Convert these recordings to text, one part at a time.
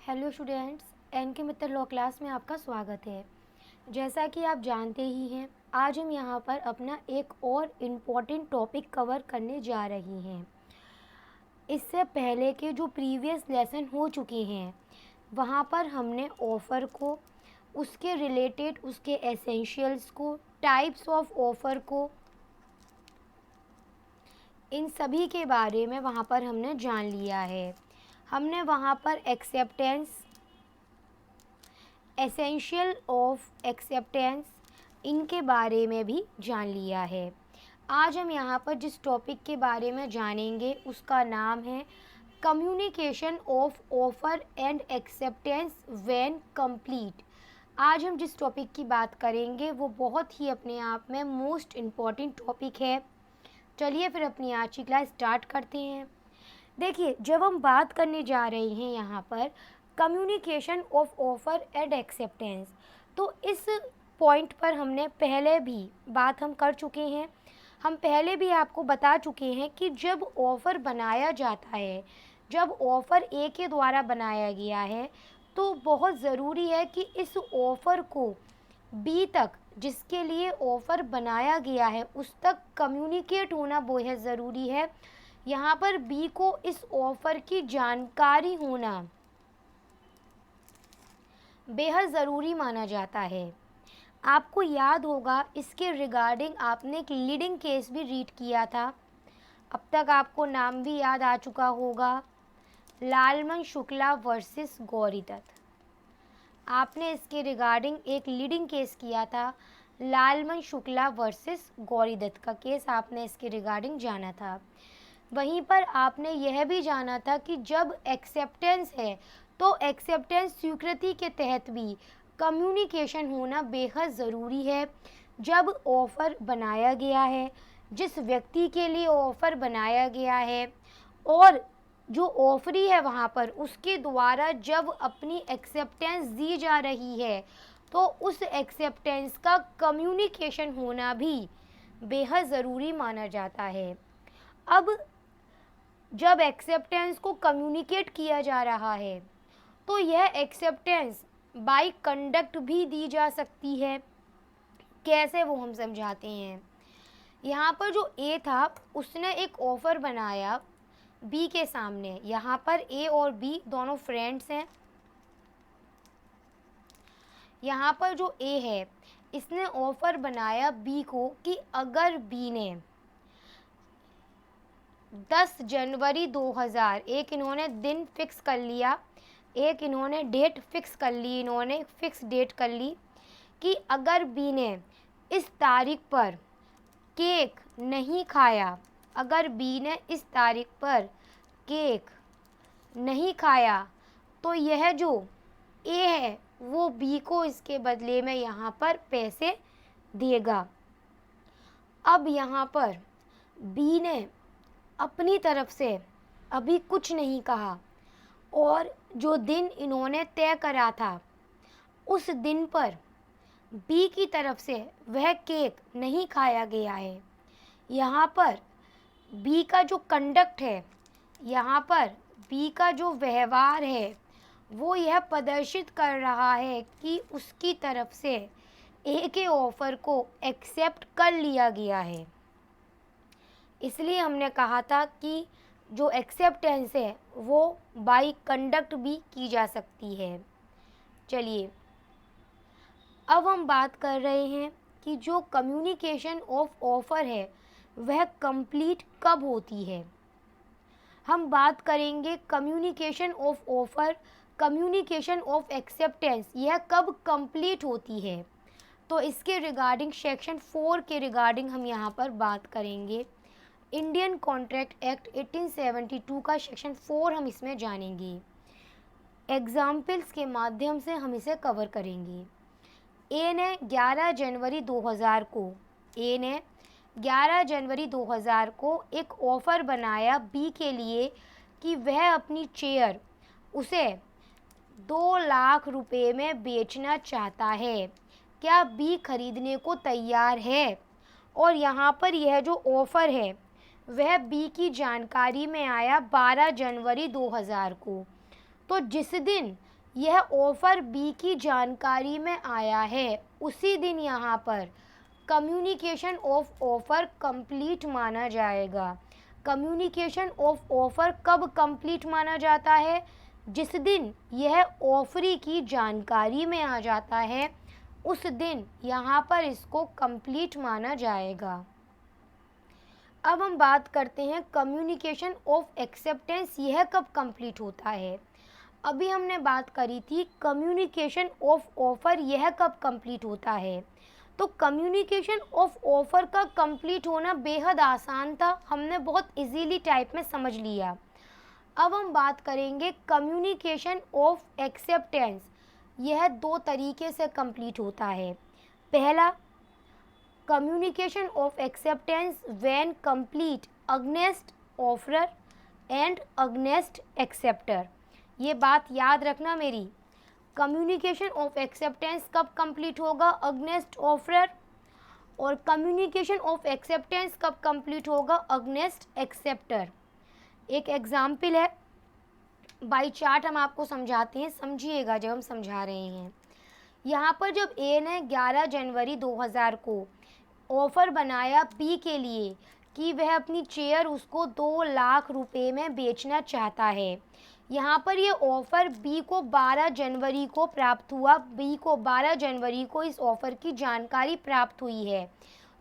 Hello students, N के मित्र law class में आपका स्वागत है। जैसा कि आप जानते ही हैं, आज हम यहाँ पर अपना एक और इम्पॉर्टेंट टॉपिक कवर करने जा रहे हैं। इससे पहले के जो प्रीवियस लेसन हो चुके हैं वहाँ पर हमने ऑफ़र को, उसके रिलेटेड उसके एसेंशियल्स को, टाइप्स ऑफ ऑफ़र को, इन सभी के बारे में वहाँ पर हमने जान लिया है। हमने वहाँ पर एक्सेप्टेंस, एसेंशियल ऑफ एक्सेप्टेंस, इनके बारे में भी जान लिया है। आज हम यहाँ पर जिस टॉपिक के बारे में जानेंगे उसका नाम है communication of offer and acceptance when complete. आज हम जिस टॉपिक की बात करेंगे वो बहुत ही अपने आप में मोस्ट इम्पॉर्टेंट टॉपिक है। चलिए फिर अपनी आज की क्लास स्टार्ट करते हैं। देखिए, जब हम बात करने जा रहे हैं यहाँ पर communication of offer and acceptance, तो इस पॉइंट पर हमने पहले भी बात हम कर चुके हैं। हम पहले भी आपको बता चुके हैं कि जब ऑफ़र बनाया जाता है, जब ऑफ़र ए के द्वारा बनाया गया है, तो बहुत ज़रूरी है कि इस ऑफ़र को बी तक, जिसके लिए ऑफ़र बनाया गया है, उस तक कम्युनिकेट होना बहुत ज़रूरी है। यहाँ पर बी को इस ऑफ़र की जानकारी होना बेहद ज़रूरी माना जाता है। आपको याद होगा इसके रिगार्डिंग आपने एक लीडिंग केस भी रीड किया था। अब तक आपको नाम भी याद आ चुका होगा, लालमन शुक्ला वर्सेस गौरीदत्त। आपने इसके रिगार्डिंग एक लीडिंग केस किया था, लालमन शुक्ला वर्सेस गौरीदत्त का केस आपने इसके रिगार्डिंग जाना था। वहीं पर आपने यह भी जाना था कि जब एक्सेप्टेंस है तो एक्सेप्टेंस स्वीकृति के तहत भी कम्युनिकेशन होना बेहद ज़रूरी है। जब ऑफ़र बनाया गया है, जिस व्यक्ति के लिए ऑफ़र बनाया गया है और जो ऑफरी है वहाँ पर उसके द्वारा जब अपनी एक्सेप्टेंस दी जा रही है, तो उस एक्सेप्टेंस का कम्युनिकेशन होना भी बेहद ज़रूरी माना जाता है। अब जब एक्सेप्टेंस को कम्युनिकेट किया जा रहा है तो यह एक्सेप्टेंस बाय कंडक्ट भी दी जा सकती है। कैसे, वो हम समझाते हैं। यहाँ पर जो ए था उसने एक ऑफ़र बनाया बी के सामने। यहाँ पर ए और बी दोनों फ्रेंड्स हैं। यहाँ पर जो ए है इसने ऑफ़र बनाया बी को कि अगर बी ने 10 जनवरी 2000, एक इन्होंने दिन फिक्स कर लिया, एक इन्होंने डेट फिक्स कर ली, इन्होंने फिक्स डेट कर ली कि अगर बी ने इस तारीख पर केक नहीं खाया, अगर बी ने इस तारीख पर केक नहीं खाया तो यह जो ए है वो बी को इसके बदले में यहाँ पर पैसे देगा। अब यहाँ पर बी ने अपनी तरफ से अभी कुछ नहीं कहा और जो दिन इन्होंने तय करा था उस दिन पर बी की तरफ से वह केक नहीं खाया गया है। यहाँ पर बी का जो कंडक्ट है, यहाँ पर बी का जो व्यवहार है वो यह प्रदर्शित कर रहा है कि उसकी तरफ से ए के ऑफ़र को एक्सेप्ट कर लिया गया है। इसलिए हमने कहा था कि जो एक्सेप्टेंस है वो बाय कंडक्ट भी की जा सकती है। चलिए, अब हम बात कर रहे हैं कि जो कम्युनिकेशन ऑफ ऑफ़र है वह कंप्लीट कब होती है। हम बात करेंगे communication of offer, communication of acceptance यह कब कंप्लीट होती है। तो इसके रिगार्डिंग सेक्शन 4 के रिगार्डिंग हम यहाँ पर बात करेंगे। इंडियन कॉन्ट्रैक्ट एक्ट 1872 का सेक्शन 4 हम इसमें जानेंगे। एग्जाम्पल्स के माध्यम से हम इसे कवर करेंगे। ए ने 11 जनवरी 2000 को, ए ने 11 जनवरी 2000 को एक ऑफ़र बनाया बी के लिए कि वह अपनी चेयर उसे 2 लाख रुपए में बेचना चाहता है। क्या बी खरीदने को तैयार है? और यहाँ पर यह जो ऑफ़र है वह बी की जानकारी में आया 12 जनवरी 2000 को। तो जिस दिन यह ऑफ़र बी की जानकारी में आया है, उसी दिन यहाँ पर कम्युनिकेशन ऑफ ऑफ़र कंप्लीट माना जाएगा। कम्युनिकेशन ऑफ ऑफ़र कब कंप्लीट माना जाता है? जिस दिन यह ऑफरी की जानकारी में आ जाता है, उस दिन यहाँ पर इसको कंप्लीट माना जाएगा। अब हम बात करते हैं कम्युनिकेशन ऑफ एक्सेप्टेंस, यह कब कंप्लीट होता है। अभी हमने बात करी थी कम्युनिकेशन ऑफ ऑफ़र, यह कब कंप्लीट होता है। तो कम्युनिकेशन ऑफ ऑफ़र का कंप्लीट होना बेहद आसान था, हमने बहुत इजीली टाइप में समझ लिया। अब हम बात करेंगे कम्युनिकेशन ऑफ एक्सेप्टेंस, यह दो तरीके से कंप्लीट होता है। पहला, communication of acceptance when complete against offeror and against acceptor. ये बात याद रखना मेरी, कम्युनिकेशन ऑफ एक्सेप्टेंस कब कंप्लीट होगा? Against offeror. और कम्युनिकेशन ऑफ एक्सेप्टेंस कब कंप्लीट होगा? Against acceptor. एक एग्जाम्पल है, बाई चार्ट हम आपको समझाते हैं, समझिएगा जब हम समझा रहे हैं। यहाँ पर जब ए ने 11 जनवरी 2000 को ऑफ़र बनाया बी के लिए कि वह अपनी चेयर उसको 2 लाख रुपए में बेचना चाहता है। यहाँ पर ये ऑफ़र बी को 12 जनवरी को प्राप्त हुआ, बी को 12 जनवरी को इस ऑफ़र की जानकारी प्राप्त हुई है।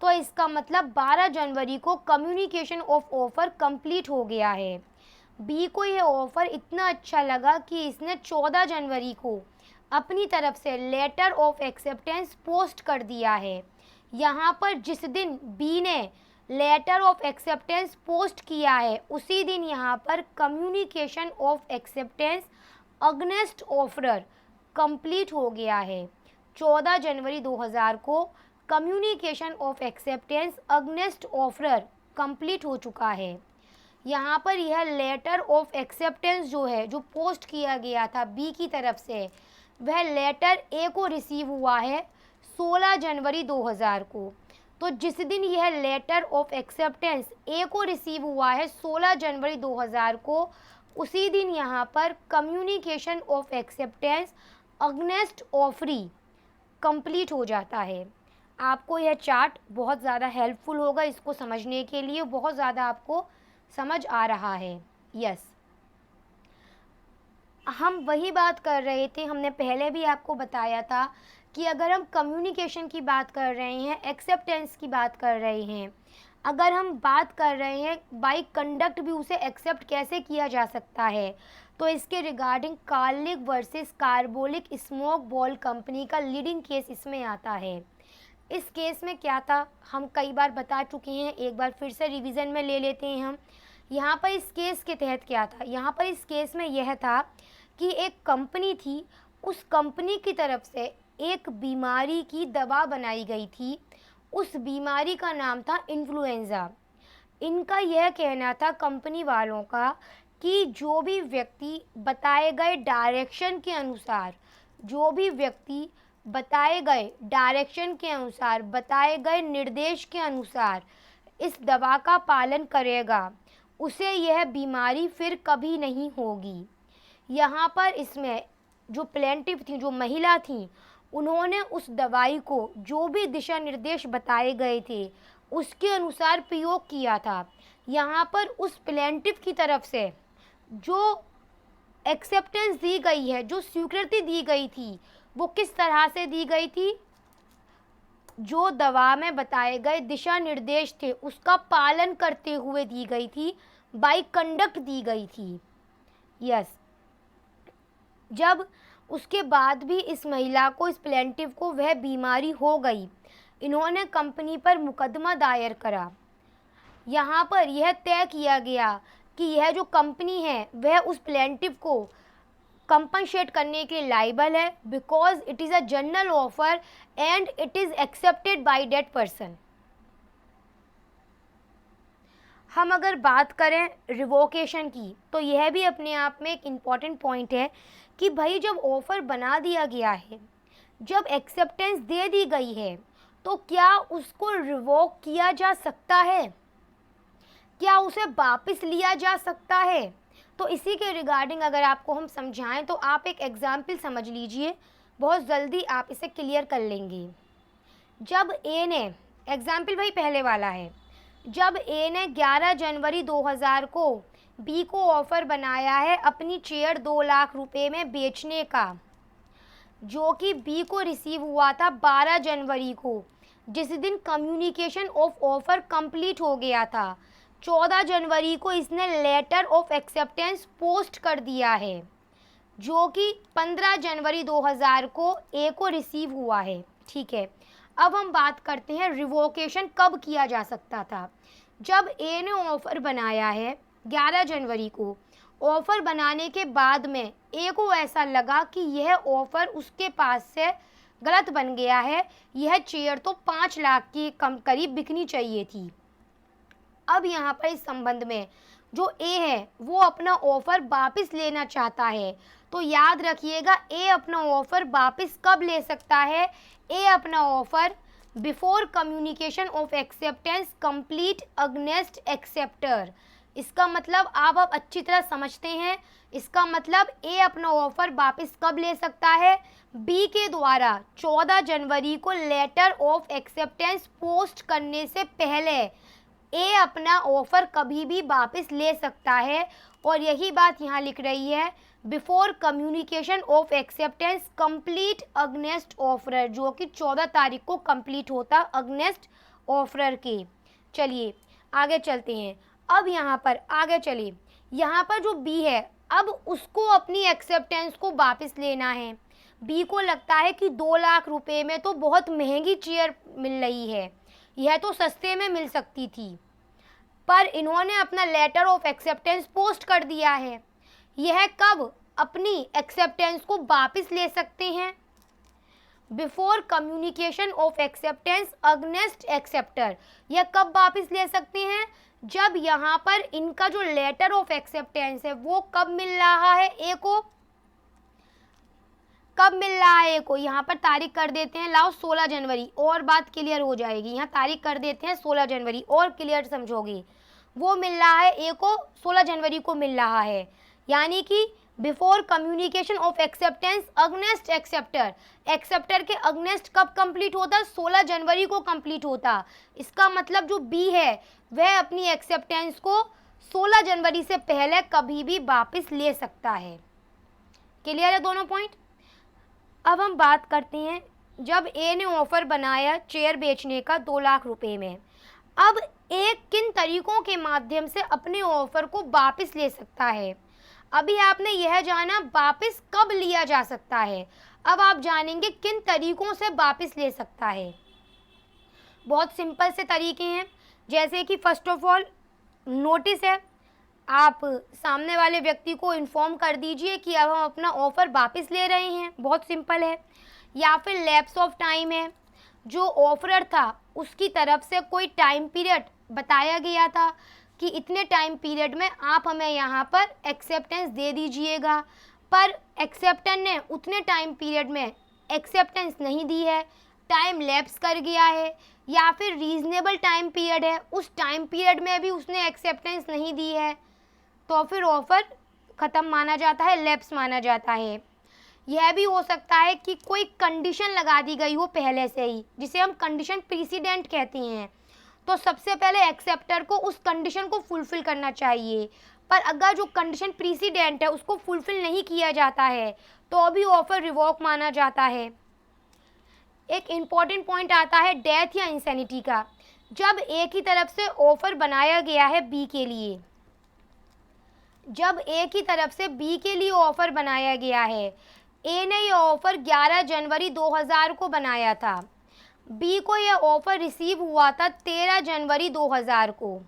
तो इसका मतलब 12 जनवरी को कम्युनिकेशन ऑफ ऑफ़र कंप्लीट हो गया है। बी को यह ऑफ़र इतना अच्छा लगा कि इसने 14 जनवरी को अपनी तरफ से लेटर ऑफ एक्सेप्टेंस पोस्ट कर दिया है। यहाँ पर जिस दिन बी ने लेटर ऑफ एक्सेप्टेंस पोस्ट किया है, उसी दिन यहाँ पर communication of acceptance against offeror complete हो गया है। 14 जनवरी 2000 को communication of acceptance against offeror complete हो चुका है। यहाँ पर यह लेटर ऑफ एक्सेप्टेंस जो है, जो पोस्ट किया गया था बी की तरफ से, वह लेटर ए को रिसीव हुआ है 16 जनवरी 2000 को। तो जिस दिन यह लेटर ऑफ एक्सेप्टेंस ए को रिसीव हुआ है 16 जनवरी 2000 को, उसी दिन यहाँ पर communication of acceptance against offeree complete हो जाता है। आपको यह चार्ट बहुत ज़्यादा हेल्पफुल होगा, इसको समझने के लिए बहुत ज़्यादा आपको समझ आ रहा है। यस, हम वही बात कर रहे थे, हमने पहले भी आपको बताया था कि अगर हम कम्युनिकेशन की बात कर रहे हैं, एक्सेप्टेंस की बात कर रहे हैं, अगर हम बात कर रहे हैं बाई कंडक्ट भी उसे एक्सेप्ट कैसे किया जा सकता है, तो इसके regarding Carlill versus Carbolic Smoke Ball company का लीडिंग केस इसमें आता है। इस केस में क्या था, हम कई बार बता चुके हैं, एक बार फिर से रिवीजन में ले लेते हैं हम। यहाँ पर इस केस के तहत क्या था, यहाँ पर इस केस में यह था कि एक कंपनी थी, उस कंपनी की तरफ से एक बीमारी की दवा बनाई गई थी। उस बीमारी का नाम था इन्फ्लुएंज़ा। इनका यह कहना था कंपनी वालों का कि जो भी व्यक्ति बताए गए डायरेक्शन के अनुसार, जो भी व्यक्ति बताए गए डायरेक्शन के अनुसार, बताए गए निर्देश के अनुसार इस दवा का पालन करेगा, उसे यह बीमारी फिर कभी नहीं होगी। यहाँ पर इसमें जो प्लेंटिफ थी, जो महिला थी, उन्होंने उस दवाई को जो भी दिशा निर्देश बताए गए थे उसके अनुसार प्रयोग किया था। यहाँ पर उस प्लेंटिफ की तरफ से जो एक्सेप्टेंस दी गई है, जो स्वीकृति दी गई थी, वो किस तरह से दी गई थी? जो दवा में बताए गए दिशा निर्देश थे उसका पालन करते हुए दी गई थी, बाई कंडक्ट दी गई थी। यस, जब उसके बाद भी इस महिला को, इस प्लेंटिव को वह बीमारी हो गई, इन्होंने कंपनी पर मुकदमा दायर करा। यहाँ पर यह तय किया गया कि यह जो कंपनी है वह उस प्लेंटिव को कंपनसेट करने के लायबल है, because it is a general offer and it is accepted by that person. हम अगर बात करें रिवोकेशन की, तो यह भी अपने आप में एक इम्पॉर्टेंट पॉइंट है कि भाई जब ऑफ़र बना दिया गया है, जब एक्सेप्टेंस दे दी गई है, तो क्या उसको रिवोक किया जा सकता है? क्या उसे वापस लिया जा सकता है? तो इसी के रिगार्डिंग अगर आपको हम समझाएं तो आप एक एग्जाम्पल समझ लीजिए, बहुत जल्दी आप इसे क्लियर कर लेंगे। जब ए ने, एग्जाम्पल भाई पहले वाला है, जब ए ने 11 जनवरी 2000 को बी को ऑफ़र बनाया है अपनी चेयर 2 लाख रुपए में बेचने का, जो कि बी को रिसीव हुआ था 12 जनवरी को, जिस दिन कम्युनिकेशन ऑफ ऑफ़र कंप्लीट हो गया था। 14 जनवरी को इसने लेटर ऑफ एक्सेप्टेंस पोस्ट कर दिया है, जो कि 15 जनवरी 2000 को ए को रिसीव हुआ है। ठीक है, अब हम बात करते हैं रिवोकेशन कब किया जा सकता था। जब ए ने ऑफ़र बनाया है 11 जनवरी को, ऑफ़र बनाने के बाद में ए को ऐसा लगा कि यह ऑफ़र उसके पास से गलत बन गया है, यह चेयर तो 5 लाख की करीब बिकनी चाहिए थी। अब यहाँ पर इस संबंध में जो ए है वो अपना ऑफ़र वापस लेना चाहता है। तो याद रखिएगा, ए अपना ऑफ़र वापस कब ले सकता है? ए अपना offer before communication of acceptance complete against acceptor. इसका मतलब आप अब अच्छी तरह समझते हैं। इसका मतलब ए अपना ऑफ़र वापस कब ले सकता है? बी के द्वारा 14 जनवरी को लेटर ऑफ एक्सेप्टेंस पोस्ट करने से पहले ए अपना ऑफ़र कभी भी वापस ले सकता है। और यही बात यहाँ लिख रही है, before communication of acceptance complete against offeror, जो कि 14 तारीख को कंप्लीट होता अगेंस्ट ऑफरर के। चलिए आगे चलते हैं। अब यहाँ पर आगे चलिए, यहाँ पर जो बी है, अब उसको अपनी एक्सेप्टेंस को वापस लेना है। बी को लगता है कि 2 लाख रुपए में तो बहुत महंगी चेयर मिल रही है, यह तो सस्ते में मिल सकती थी, पर इन्होंने अपना लेटर ऑफ एक्सेप्टेंस पोस्ट कर दिया है। यह कब अपनी एक्सेप्टेंस को वापस ले सकते हैं? Before communication of acceptance against acceptor. यह कब वापस ले सकते हैं? जब यहाँ पर इनका जो लेटर ऑफ एक्सेप्टेंस है वो कब मिल रहा है ए को? कब मिल रहा है ए को? यहाँ पर तारीख कर देते हैं, लाओ 16 जनवरी, और बात क्लियर हो जाएगी। यहाँ तारीख कर देते हैं 16 जनवरी, और क्लियर समझोगे। वो मिल रहा है ए को 16 जनवरी को मिल रहा है, यानी कि before communication of acceptance against acceptor. Acceptor के अगेंस्ट कब कंप्लीट होता? 16 जनवरी को कंप्लीट होता। इसका मतलब जो बी है वह अपनी एक्सेप्टेंस को 16 जनवरी से पहले कभी भी वापस ले सकता है। क्लियर है दोनों पॉइंट? अब हम बात करते हैं, जब ए ने ऑफर बनाया चेयर बेचने का 2 लाख रुपए में, अब ए किन तरीकों के माध्यम से अपने ऑफर को वापस ले सकता है? अभी आपने यह जाना वापस कब लिया जा सकता है, अब आप जानेंगे किन तरीकों से वापस ले सकता है। बहुत सिंपल से तरीके हैं, जैसे कि फर्स्ट ऑफ ऑल नोटिस है, आप सामने वाले व्यक्ति को इन्फॉर्म कर दीजिए कि अब हम अपना ऑफ़र वापस ले रहे हैं, बहुत सिंपल है। या फिर लैप्स ऑफ टाइम है, जो ऑफरर था उसकी तरफ से कोई टाइम पीरियड बताया गया था कि इतने टाइम पीरियड में आप हमें यहाँ पर एक्सेप्टेंस दे दीजिएगा, पर एक्सेप्टर ने उतने टाइम पीरियड में एक्सेप्टेंस नहीं दी है, टाइम लैप्स कर गया है, या फिर रीज़नेबल टाइम पीरियड है, उस टाइम पीरियड में भी उसने एक्सेप्टेंस नहीं दी है, तो फिर ऑफ़र ख़त्म माना जाता है, लैप्स माना जाता है। यह भी हो सकता है कि कोई कंडीशन लगा दी गई हो पहले से ही, जिसे हम कंडीशन प्रीसीडेंट कहते हैं, तो सबसे पहले एक्सेप्टर को उस कंडीशन को फुलफ़िल करना चाहिए, पर अगर जो कंडीशन प्रीसीडेंट है उसको फुलफ़िल नहीं किया जाता है तो अभी ऑफ़र रिवोक माना जाता है। एक इम्पॉर्टेंट पॉइंट आता है डेथ या इंसैनिटी का। जब ए की तरफ से ऑफ़र बनाया गया है बी के लिए, जब ए की तरफ से बी के लिए ऑफ़र बनाया गया है, ए ने यह ऑफ़र 11 जनवरी 2000 को बनाया था, बी को यह ऑफ़र रिसीव हुआ था 13 जनवरी 2000 को।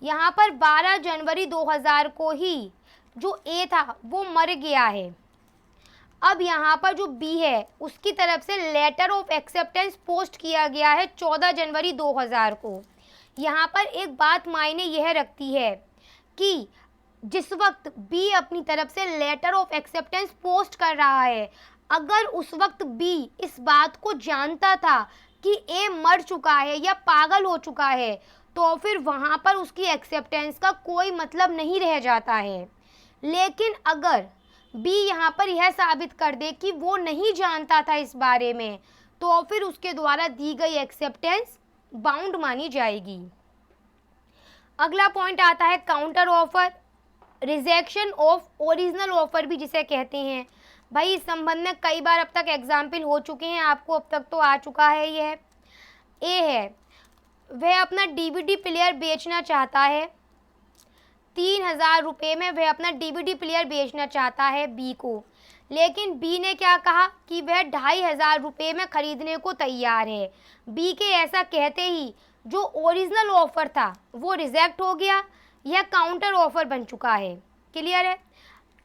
यहाँ पर 12 जनवरी 2000 को ही जो ए था वो मर गया है। अब यहाँ पर जो बी है उसकी तरफ से लेटर ऑफ एक्सेप्टेंस पोस्ट किया गया है 14 जनवरी 2000 को। यहाँ पर एक बात मायने यह रखती है कि जिस वक्त बी अपनी तरफ से लेटर ऑफ एक्सेप्टेंस पोस्ट कर रहा है, अगर उस वक्त बी इस बात को जानता था कि ए मर चुका है या पागल हो चुका है, तो फिर वहाँ पर उसकी एक्सेप्टेंस का कोई मतलब नहीं रह जाता है। लेकिन अगर बी यहाँ पर यह साबित कर दे कि वो नहीं जानता था इस बारे में, तो फिर उसके द्वारा दी गई एक्सेप्टेंस बाउंड मानी जाएगी। अगला पॉइंट आता है counter offer, rejection of original offer भी जिसे कहते हैं। भाई इस संबंध में कई बार अब तक एग्जाम्पल हो चुके हैं, आपको अब तक तो आ चुका है। यह ए है, वह अपना डीवीडी प्लेयर बेचना चाहता है, 3000 रुपये में वह अपना डीवीडी प्लेयर बेचना चाहता है बी को, लेकिन बी ने क्या कहा कि वह 2500 रुपये में खरीदने को तैयार है। बी के ऐसा कहते ही जो ओरिजिनल ऑफर था वो रिजेक्ट हो गया, यह काउंटर ऑफर बन चुका है। क्लियर है?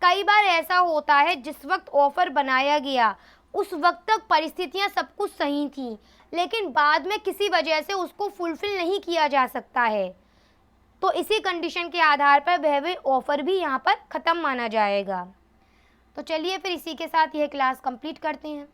कई बार ऐसा होता है जिस वक्त ऑफर बनाया गया उस वक्त तक परिस्थितियां सब कुछ सही थी, लेकिन बाद में किसी वजह से उसको फुलफिल नहीं किया जा सकता है, तो इसी कंडीशन के आधार पर वह ऑफर भी यहाँ पर ख़त्म माना जाएगा। तो चलिए फिर इसी के साथ यह क्लास कंप्लीट करते हैं।